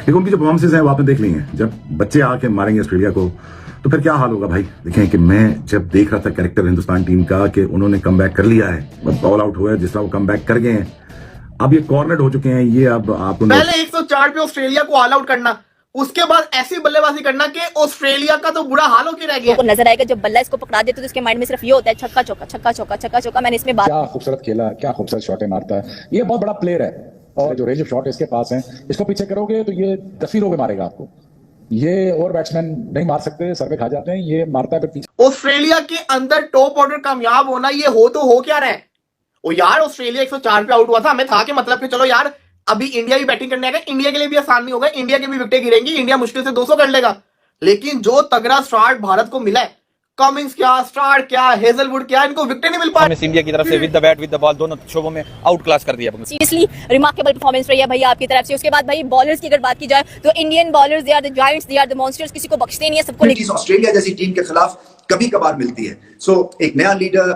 लेकिन उनकी जो परफॉर्मेंसेज हैं वो आपने देख ली हैं। जब बच्चे आके मारेंगे ऑस्ट्रेलिया को तो फिर क्या हाल होगा भाई। देखें कि मैं जब देख रहा था कैरेक्टर हिंदुस्तान टीम का कि उन्होंने कम बैक कर लिया है, ऑल आउट हुआ है, जिस तरह वो कम बैक कर गए हैं, अब ये कॉर्नर्ड हो चुके हैं। ये अब आपको पहले 104 पे ऑस्ट्रेलिया को ऑल आउट करना, उसके बाद ऐसी बल्लेबाजी करना कि ऑस्ट्रेलिया का तो बुरा हाल होकर रह गया। तो नजर आएगा जब बल्ला इसको पकड़ा देते तो उसके माइंड में सिर्फ ये होता है छक्का चौका छक्का चौका छक्का चौका। मैंने इसमें बात, क्या खूबसूरत खेला, क्या खूबसूरत शॉटें मारता है, ये बहुत बड़ा प्लेयर है और जो रेंज ऑफ शॉट इसके पास है, इसको पीछे करोगे तो ये 10 ओवर मारेगा आपको। ये और बैट्समैन नहीं मार सकते, सर पे खा जाते हैं, ये मारता है फिर पीछे। ऑस्ट्रेलिया के अंदर टॉप ऑर्डर कामयाब होना, ये हो तो हो क्या रहा है। ओ यार ऑस्ट्रेलिया 104 पे आउट हुआ था, हमें था कि मतलब कि चलो यार अभी इंडिया भी बैटिंग करने आएगा, इंडिया के लिए भी आसान नहीं होगा, इंडिया की भी विकेटें गिरेंगी, इंडिया मुश्किल से 200 कर लेगा। लेकिन जो तगड़ा स्टार्ट भारत को मिला है, कमिंस क्या, स्टार्ट क्या, हेजलवुड क्या, इनको विकेट नहीं मिल पा रही। इंडिया की तरफ से with the bat with the ball दोनों शोबों में आउट क्लास कर दिया। सीरियसली रिमार्केबल परफॉर्मेंस रही है भैया आपकी तरफ से। उसके बाद भाई बॉलर्स की अगर बात की जाए तो Indian bowlers they are the giants, they are the monsters, किसी को बख्शते नहीं है सबको। ऑस्ट्रेलिया जैसी टीम के खिलाफ कभी कभार मिलती है। सो एक नया लीडर,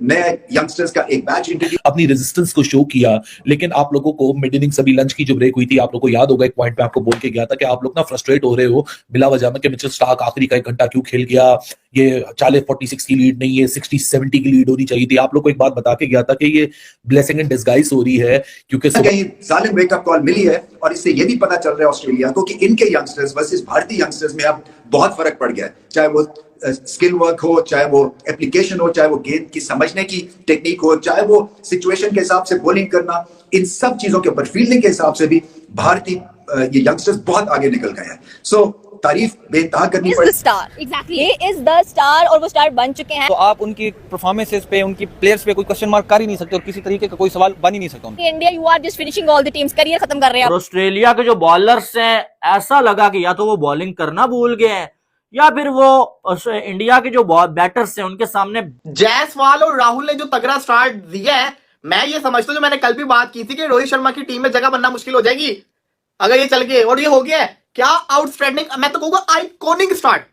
नए यंगस्टर्स का एक बैच इंट्रोड्यूस, अपनी रेजिस्टेंस को शो किया। लेकिन आप लोगों को मिड इनिंग्स अभी लंच की जो ब्रेक हुई थी, आप लोगों को याद होगा एक पॉइंट पे आपको बोल के गया था कि आप लोग ना फ्रस्ट्रेट हो रहे हो बिला वजह में कि मिचेल स्टार्क आखिरी का 1 घंटा क्यों खेल गया, ये 40-46 की लीड नहीं है 60-70 की लीड होनी चाहिए थी। आप लोग को एक बात बता के गया था कि ये ब्लेसिंग इन डिस्गाइज हो रही है क्योंकि कहीं जालिम वेकअप कॉल मिली है। और इससे ये भी पता चल रहा है ऑस्ट्रेलिया को कि इनके यंगस्टर्स वर्सेस भारतीय यंगस्टर्स में अब बहुत फर्क पड़ गया है। चाहे वो स्किल वर्क हो, चाहे वो एप्लीकेशन हो, चाहे वो गेंद की समझने की टेक्निक हो, चाहे वो सिचुएशन के हिसाब से बॉलिंग करना, इन सब चीजों के ऊपर फील्डिंग के हिसाब से भी भारतीय ये यंगस्टर्स बहुत आगे निकल गए हैं। सो तारीफ बेइंतहा करनी पड़ेगी। Star exactly is the star और वो स्टार बन चुके हैं। तो आप उनकी परफॉर्मेंसेस पे, उनकी प्लेयर्स पे कोई क्वेश्चन मार्क कर ही नहीं सकते और किसी तरीके का कोई सवाल बन ही नहीं सकता। India you are just finishing all the teams, career खत्म कर रहे हैं। ऑस्ट्रेलिया के जो बॉलर्स हैं ऐसा लगा कि या तो वो बॉलिंग करना भूल गए हैं या फिर वो इंडिया के जो बैटर्स हैं उनके सामने जायसवाल और राहुल ने जो तगड़ा स्टार्ट दिया है, मैं ये समझता हूं, जो मैंने कल भी बात की थी कि रोहित शर्मा की टीम में जगह बनना मुश्किल हो जाएगी अगर ये चल गए, और ये हो गया है। क्या आउटस्टैंडिंग, मैं तो कहूंगा आइकॉनिक स्टार्ट,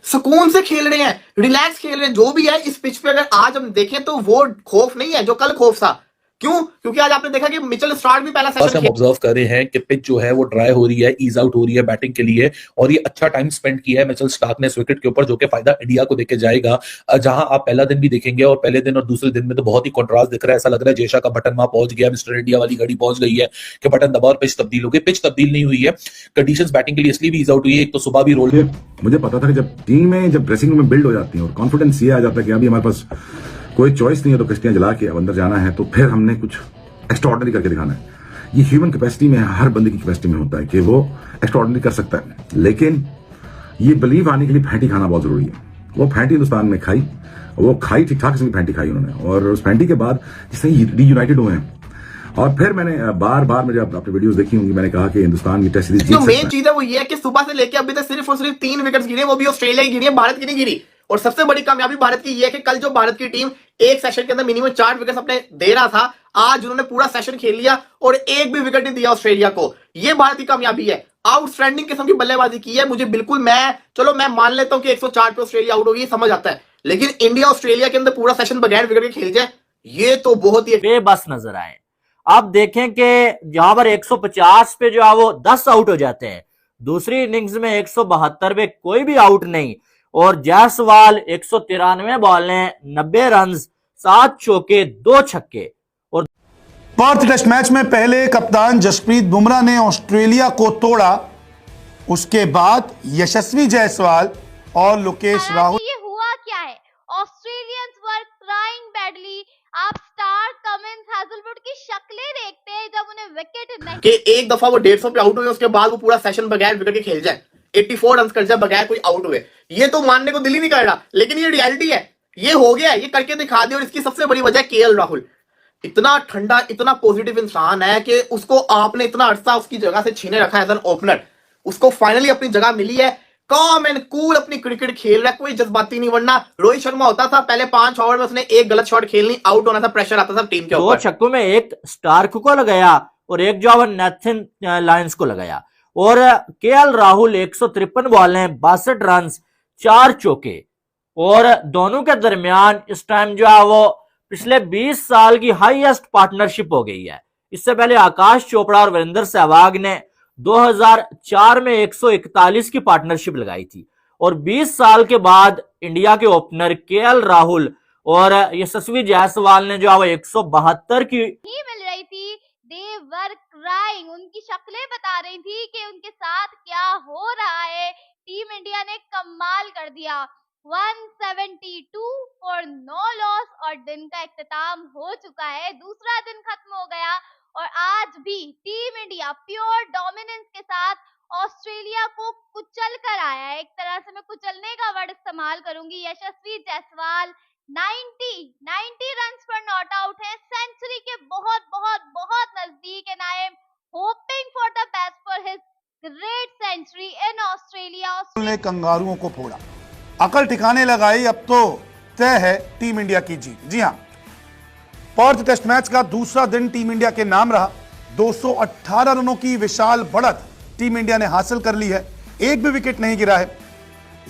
सुकून से खेल रहे हैं, रिलैक्स खेल रहे हैं। जो भी है इस पिच पे अगर आज हम देखें तो वो खौफ नहीं है जो कल खौफ था। क्यों? क्योंकि आज आपने देखा कि मिचेल स्टार्क भी पहला सेशन हम ऑब्जर्व कर रहे हैं कि पिच जो है वो ड्राई हो रही है, ईज आउट हो रही है बैटिंग के लिए, और ये अच्छा टाइम स्पेंड किया है मिचेल स्टार्क ने इस विकेट के ऊपर, जो कि फायदा इंडिया को देके जाएगा। जहां आप पहला दिन भी देखेंगे और पहले दिन और दूसरे दिन में तो बहुत ही कंट्रास्ट दिख रहा है। ऐसा लग रहा है जेशा का बटन वहां पहुंच गया, मिस्टर इंडिया वाली गाड़ी पहुंच गई है कि बटन दबा और पिच तब्दील हो गई। पिच तब्दील नहीं हुई है, कंडीशंस बैटिंग के लिए इसलिए भी ईज आउट हुई है। एक तो सुबह भी रोल, मुझे पता था कि जब टीम में जब ड्रेसिंग रूम में बिल्ड हो जाती है और कॉन्फिडेंस ये आ जाता है कि अभी हमारे पास कोई चॉइस नहीं है तो कश्तियां जला के अब अंदर जाना है, तो फिर हमने कुछ एक्स्ट्राऑर्डिनरी करके दिखाना है। ये ह्यूमन कैपेसिटी में, हर बंदे की कैपेसिटी में होता है कि वो एक्स्ट्राऑर्डिनरी कर सकता है। लेकिन ये बिलीव आने के लिए फैंटी खाना बहुत जरूरी है। वो फैंटी हिंदुस्तान में खाई, वो खाई ठीक ठाक किस्म की फैंटी खाई उन्होंने, और उस फैंटी के बाद जिससे रीयूनाइटेड हुए हैं। और फिर मैंने बार बार मुझे अपने वीडियोस देखी होंगी, मैंने कहा कि हिंदुस्तान की टेस्ट सीरीज जो मेन चीज है वो ये है कि सुबह से लेकर अभी तक सिर्फ और सिर्फ 3 विकेट्स गिरे, वो भी ऑस्ट्रेलिया की गिरी है, भारत की नहीं गिरी। और सबसे बड़ी कामयाबी भारत की ये है कि कल जो भारत की टीम एक सेशन के अंदर मिनिमम 4 विकेट्स अपने दे रहा था, आज उन्होंने पूरा सेशन खेल लिया और एक भी विकेट नहीं दिया ऑस्ट्रेलिया को। ये भारत की कामयाबी है। आउटस्टैंडिंग किस्म की बल्लेबाजी की है। मुझे बिल्कुल, मैं मान लेता हूं कि 104 पे ऑस्ट्रेलिया आउट होगी, समझ आता है। लेकिन इंडिया ऑस्ट्रेलिया के अंदर पूरा सेशन बगैर विकेट के खेल जाए, ये तो बहुत ही बेबस नजर आए। आप देखें कि जहां पर 150 पे जो है वो 10 आउट हो जाते हैं, दूसरी इनिंग्स में 172 पे कोई भी आउट नहीं, और जायसवाल 193 बॉलें 90 रन 7 चौके 2 छक्के। और पर्थ टेस्ट मैच में पहले कप्तान जसप्रीत बुमराह ने ऑस्ट्रेलिया को तोड़ा, उसके बाद यशस्वी जायसवाल और लोकेश राहुल। ये हुआ क्या है? Australians were trying badly. आप स्टार्क, कमिंस, हैजलवुड की शक्लें देखते हैं जब उन्हें विकेट नहीं, कि एक दफा वो 150 पे आउट हुए, उसके बाद वो पूरा सेशन बगैर विकेट के खेल जाए, 84 रन कर जाए बगैर कोई आउट हुए। ये तो मानने को दिल ही नहीं कर रहा, लेकिन ये रियलिटी है। ये हो गया, ये करके दिखा दिया। और इसकी सबसे बड़ी वजह केएल राहुल इतना ठंडा, इतना पॉजिटिव इंसान है कि उसको आपने इतना अरसा उसकी जगह से छीने रखा है एज एन ओपनर। उसको फाइनली अपनी जगह मिली है, काम एंड कूल अपनी क्रिकेट खेल रहा है, कोई जज्बाती नहीं। वरना रोहित शर्मा होता था पहले 5 ओवर में उसने एक गलत शॉट खेलनी, आउट होना था, प्रेशर आता था टीम के ऊपर। 2 छक्कों में एक स्टार्क को लगाया और एक जो नेथन लायंस को लगाया। और केएल राहुल 153 बॉलें 62 रन 4 चौके। और दोनों के दरमियान इस टाइम जो है वो पिछले 20 साल की हाईएस्ट पार्टनरशिप हो गई है। इससे पहले आकाश चोपड़ा और वीरेंद्र सहवाग ने 2004 में 141 की पार्टनरशिप लगाई थी और 20 साल के बाद इंडिया के ओपनर केएल राहुल और यशस्वी जायसवाल ने जो है 172 की ही मिल रही थी। दे वर क्राइंग, उनकी शक्लें बता रही थी कि उनके साथ क्या हो रहा है। टीम इंडिया ने कमाल कर दिया, 172 फॉर नो लॉस और दिन का इख्तिताम हो चुका है। दूसरा दिन खत्म हो गया और आज भी टीम इंडिया प्योर डोमिनेंस के साथ ऑस्ट्रेलिया को कुचल कर आया है। एक तरह से मैं कुचलने का वर्ड इस्तेमाल करूंगी। यशस्वी जायसवाल 90 रन पर नॉट आउट है, सेंचुरी के बहुत बहुत बहुत नजदीक है। I am hoping for the best for his great century in Australia. ने कंगारुओं को फोड़ा, अकल ठिकाने लगाई, अब तो तय है टीम इंडिया की जीत। जी हां, पर्थ टेस्ट मैच का दूसरा दिन टीम इंडिया के नाम रहा। 218 रनों की विशाल बढ़त टीम इंडिया ने हासिल कर ली है, एक भी विकेट नहीं गिरा है।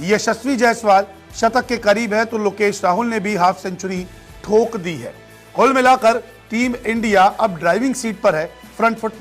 यशस्वी जायसवाल शतक के करीब है तो लोकेश राहुल ने भी हाफ सेंचुरी ठोक दी है। कुल मिलाकर टीम इंडिया अब ड्राइविंग सीट पर है, फ्रंट फुट पर